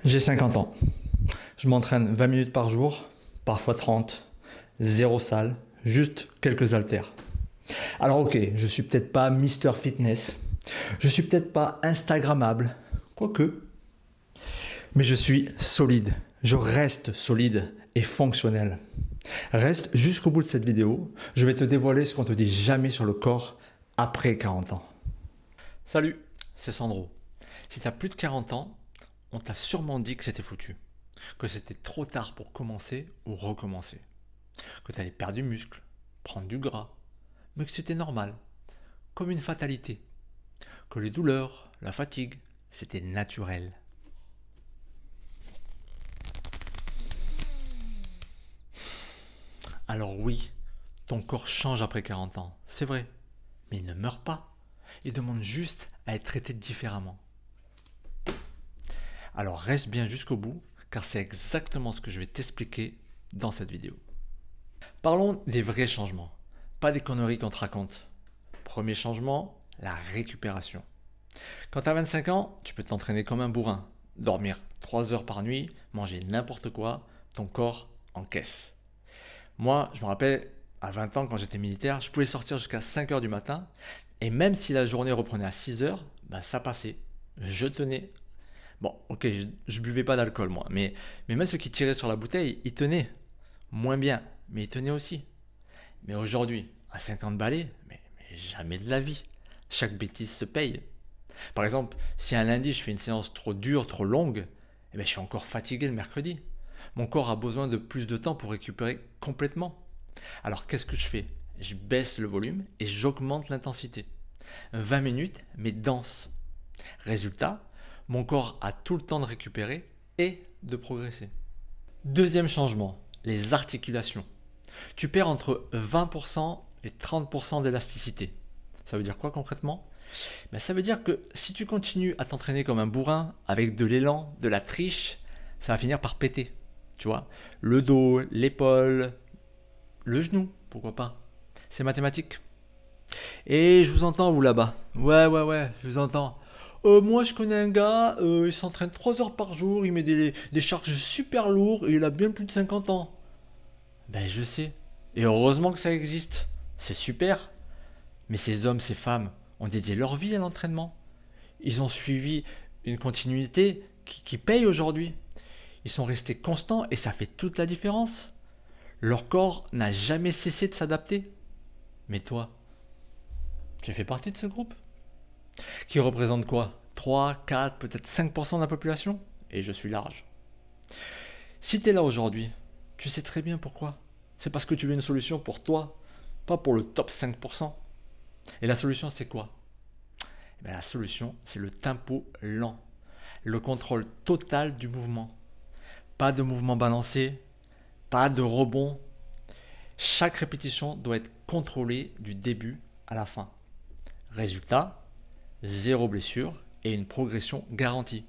J'ai 50 ans. Je m'entraîne 20 minutes par jour, parfois 30, zéro salle, juste quelques haltères. Alors ok, je suis peut-être pas Mister Fitness, je suis peut-être pas Instagrammable, quoique, mais je suis solide, je reste solide et fonctionnel. Reste jusqu'au bout de cette vidéo, je vais te dévoiler ce qu'on te dit jamais sur le corps après 40 ans. Salut, c'est Sandro. Si tu as plus de 40 ans, on t'a sûrement dit que c'était foutu, que c'était trop tard pour commencer ou recommencer, que tu allais perdre du muscle, prendre du gras, mais que c'était normal, comme une fatalité, que les douleurs, la fatigue, c'était naturel. Alors oui, ton corps change après 40 ans, c'est vrai, mais il ne meurt pas, il demande juste à être traité différemment. Alors reste bien jusqu'au bout, car c'est exactement ce que je vais t'expliquer dans cette vidéo. Parlons des vrais changements, pas des conneries qu'on te raconte. Premier changement, la récupération. Quand tu as 25 ans, tu peux t'entraîner comme un bourrin, dormir 3 heures par nuit, manger n'importe quoi, ton corps encaisse. Moi, je me rappelle, à 20 ans, quand j'étais militaire, je pouvais sortir jusqu'à 5 heures du matin, et même si la journée reprenait à 6 heures, ça passait. Je tenais. Bon, ok, je buvais pas d'alcool moi, mais même ceux qui tiraient sur la bouteille, ils tenaient. Moins bien, mais ils tenaient aussi. Mais aujourd'hui, à 50 balais, mais jamais de la vie. Chaque bêtise se paye. Par exemple, si un lundi je fais une séance trop dure, trop longue, je suis encore fatigué le mercredi. Mon corps a besoin de plus de temps pour récupérer complètement. Alors qu'est-ce que je fais? Je baisse le volume et j'augmente l'intensité. 20 minutes, mais dense. Résultat, mon corps a tout le temps de récupérer et de progresser. Deuxième changement, les articulations. Tu perds entre 20% et 30% d'élasticité. Ça veut dire quoi concrètement? Ça veut dire que si tu continues à t'entraîner comme un bourrin, avec de l'élan, de la triche, ça va finir par péter. Tu vois, le dos, l'épaule, le genou, pourquoi pas. C'est mathématique. Et je vous entends, vous là-bas. Ouais, je vous entends. Moi, je connais un gars, il s'entraîne 3 heures par jour, il met des charges super lourdes et il a bien plus de 50 ans. Je sais. Et heureusement que ça existe. C'est super. Mais ces hommes, ces femmes ont dédié leur vie à l'entraînement. Ils ont suivi une continuité qui paye aujourd'hui. Ils sont restés constants et ça fait toute la différence. Leur corps n'a jamais cessé de s'adapter. Mais toi, tu fais partie de ce groupe qui représente quoi? 3, 4, peut-être 5% de la population? Et je suis large. Si tu es là aujourd'hui, tu sais très bien pourquoi. C'est parce que tu veux une solution pour toi, pas pour le top 5%. Et la solution, c'est quoi? La solution, c'est le tempo lent, le contrôle total du mouvement. Pas de mouvement balancé, pas de rebond. Chaque répétition doit être contrôlée du début à la fin. Résultat, zéro blessure et une progression garantie,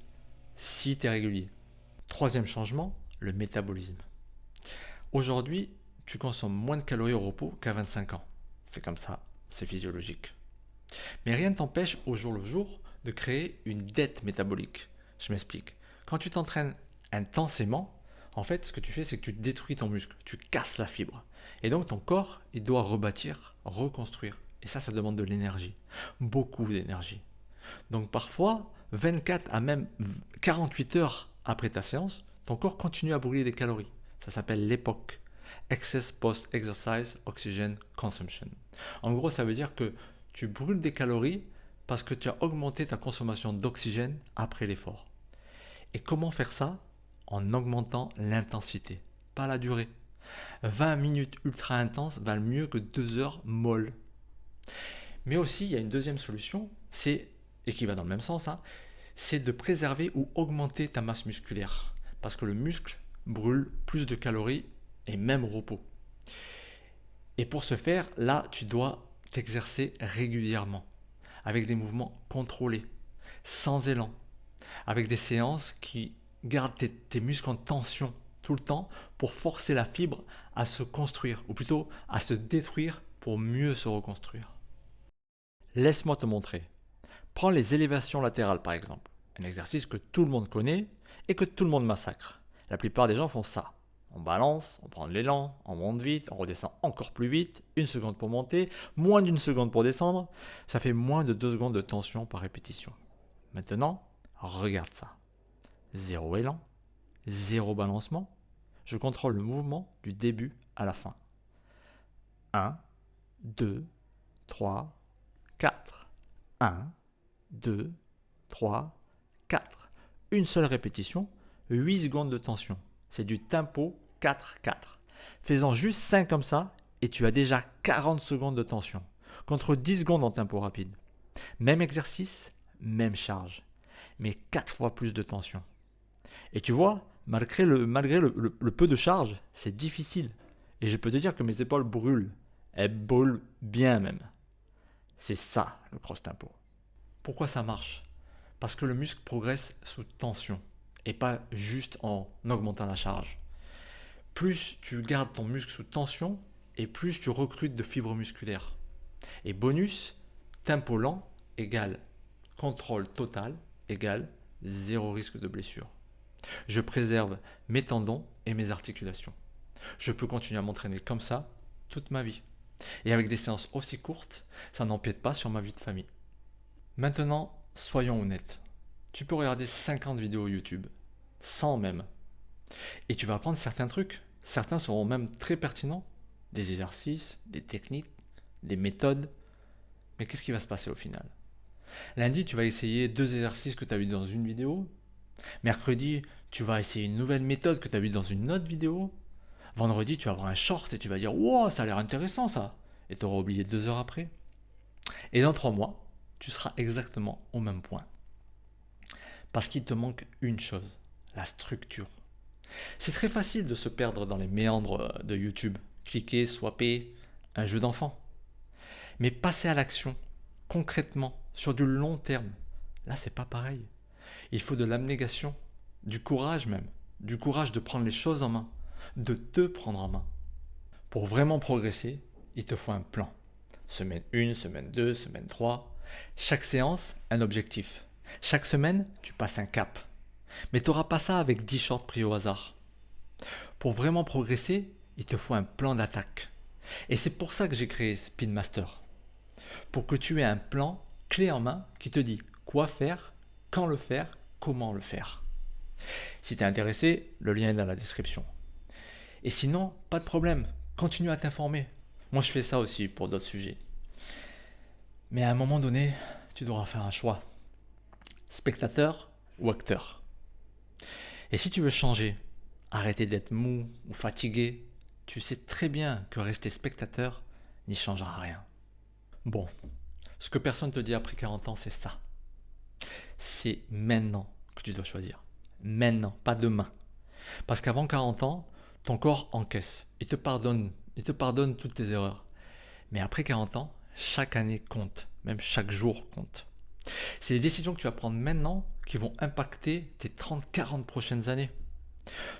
si tu es régulier. Troisième changement, le métabolisme. Aujourd'hui, tu consommes moins de calories au repos qu'à 25 ans. C'est comme ça, c'est physiologique. Mais rien ne t'empêche au jour le jour de créer une dette métabolique. Je m'explique. Quand tu t'entraînes intensément, en fait, ce que tu fais, c'est que tu détruis ton muscle, tu casses la fibre. Et donc ton corps, il doit rebâtir, reconstruire. Et ça demande de l'énergie, beaucoup d'énergie. Donc parfois, 24 à même 48 heures après ta séance, ton corps continue à brûler des calories. Ça s'appelle l'EPOC, Excess Post-Exercise Oxygen Consumption. En gros, ça veut dire que tu brûles des calories parce que tu as augmenté ta consommation d'oxygène après l'effort. Et comment faire ça? En augmentant l'intensité, pas la durée. 20 minutes ultra intenses valent mieux que 2 heures molles. Mais aussi, il y a une deuxième solution, et qui va dans le même sens, c'est de préserver ou augmenter ta masse musculaire. Parce que le muscle brûle plus de calories et même au repos. Et pour ce faire, là, tu dois t'exercer régulièrement, avec des mouvements contrôlés, sans élan, avec des séances qui gardent tes muscles en tension tout le temps pour forcer la fibre à se construire, ou plutôt à se détruire pour mieux se reconstruire. Laisse-moi te montrer. Prends les élévations latérales par exemple, un exercice que tout le monde connaît, et que tout le monde massacre. La plupart des gens font ça. On balance, on prend de l'élan, on monte vite, on redescend encore plus vite, 1 seconde pour monter, moins d'1 seconde pour descendre, ça fait moins de 2 secondes de tension par répétition. Maintenant, regarde ça. 0 élan, 0 balancement, je contrôle le mouvement du début à la fin. 1, 2, 3, 4. 1, 2, 3, 4. Une seule répétition, 8 secondes de tension. C'est du tempo 4-4. Fais-en juste 5 comme ça et tu as déjà 40 secondes de tension, contre 10 secondes en tempo rapide. Même exercice, même charge, mais 4 fois plus de tension. Et tu vois, malgré le peu de charge, c'est difficile. Et je peux te dire que mes épaules brûlent. Elles brûlent bien même. C'est ça le cross tempo. Pourquoi ça marche? Parce que le muscle progresse sous tension et pas juste en augmentant la charge. Plus tu gardes ton muscle sous tension et plus tu recrutes de fibres musculaires. Et bonus, tempo lent égale contrôle total égale 0 risque de blessure. Je préserve mes tendons et mes articulations. Je peux continuer à m'entraîner comme ça toute ma vie. Et avec des séances aussi courtes, ça n'empiète pas sur ma vie de famille. Maintenant, soyons honnêtes. Tu peux regarder 50 vidéos YouTube, 100 même. Et tu vas apprendre certains trucs. Certains seront même très pertinents. Des exercices, des techniques, des méthodes. Mais qu'est-ce qui va se passer au final? Lundi, tu vas essayer 2 exercices que tu as vus dans une vidéo. Mercredi, tu vas essayer une nouvelle méthode que tu as vue dans une autre vidéo. Vendredi, tu vas avoir un short et tu vas dire « Wow, ça a l'air intéressant ça !» Et tu auras oublié 2 heures après. Et dans 3 mois, tu seras exactement au même point. Parce qu'il te manque une chose, la structure. C'est très facile de se perdre dans les méandres de YouTube. Cliquer, swapper, un jeu d'enfant. Mais passer à l'action, concrètement, sur du long terme, là c'est pas pareil. Il faut de l'abnégation, du courage même, du courage de prendre les choses en main, de te prendre en main. Pour vraiment progresser, il te faut un plan. Semaine 1, semaine 2, semaine 3. Chaque séance, un objectif. Chaque semaine, tu passes un cap. Mais tu n'auras pas ça avec 10 shorts pris au hasard. Pour vraiment progresser, il te faut un plan d'attaque. Et c'est pour ça que j'ai créé Speed Master. Pour que tu aies un plan clé en main qui te dit quoi faire, quand le faire, comment le faire. Si tu es intéressé, le lien est dans la description. Et sinon, pas de problème, continue à t'informer. Moi, je fais ça aussi pour d'autres sujets. Mais à un moment donné, tu devras faire un choix. Spectateur ou acteur. Et si tu veux changer, arrêter d'être mou ou fatigué, tu sais très bien que rester spectateur n'y changera rien. Bon, ce que personne ne te dit après 40 ans, c'est ça. C'est maintenant que tu dois choisir. Maintenant, pas demain. Parce qu'avant 40 ans, ton corps encaisse. Il te pardonne toutes tes erreurs. Mais après 40 ans, chaque année compte. Même chaque jour compte. C'est les décisions que tu vas prendre maintenant qui vont impacter tes 30-40 prochaines années.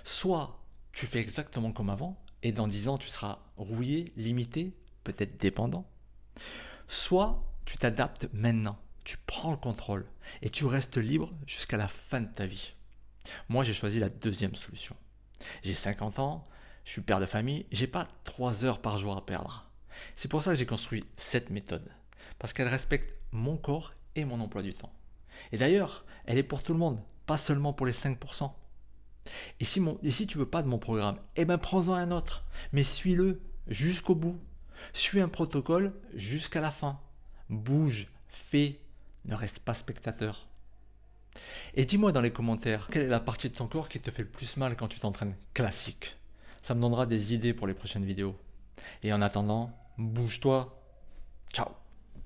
Soit tu fais exactement comme avant et dans 10 ans tu seras rouillé, limité, peut-être dépendant. Soit tu t'adaptes maintenant, tu prends le contrôle et tu restes libre jusqu'à la fin de ta vie. Moi j'ai choisi la deuxième solution. J'ai 50 ans, je suis père de famille, j'ai pas 3 heures par jour à perdre. C'est pour ça que j'ai construit cette méthode. Parce qu'elle respecte mon corps et mon emploi du temps. Et d'ailleurs, elle est pour tout le monde, pas seulement pour les 5%. Et si tu veux pas de mon programme, eh ben prends-en un autre, mais suis-le jusqu'au bout. Suis un protocole jusqu'à la fin. Bouge, fais, ne reste pas spectateur. Et dis-moi dans les commentaires, quelle est la partie de ton corps qui te fait le plus mal quand tu t'entraînes classique. Ça me donnera des idées pour les prochaines vidéos. Et en attendant, bouge-toi. Ciao.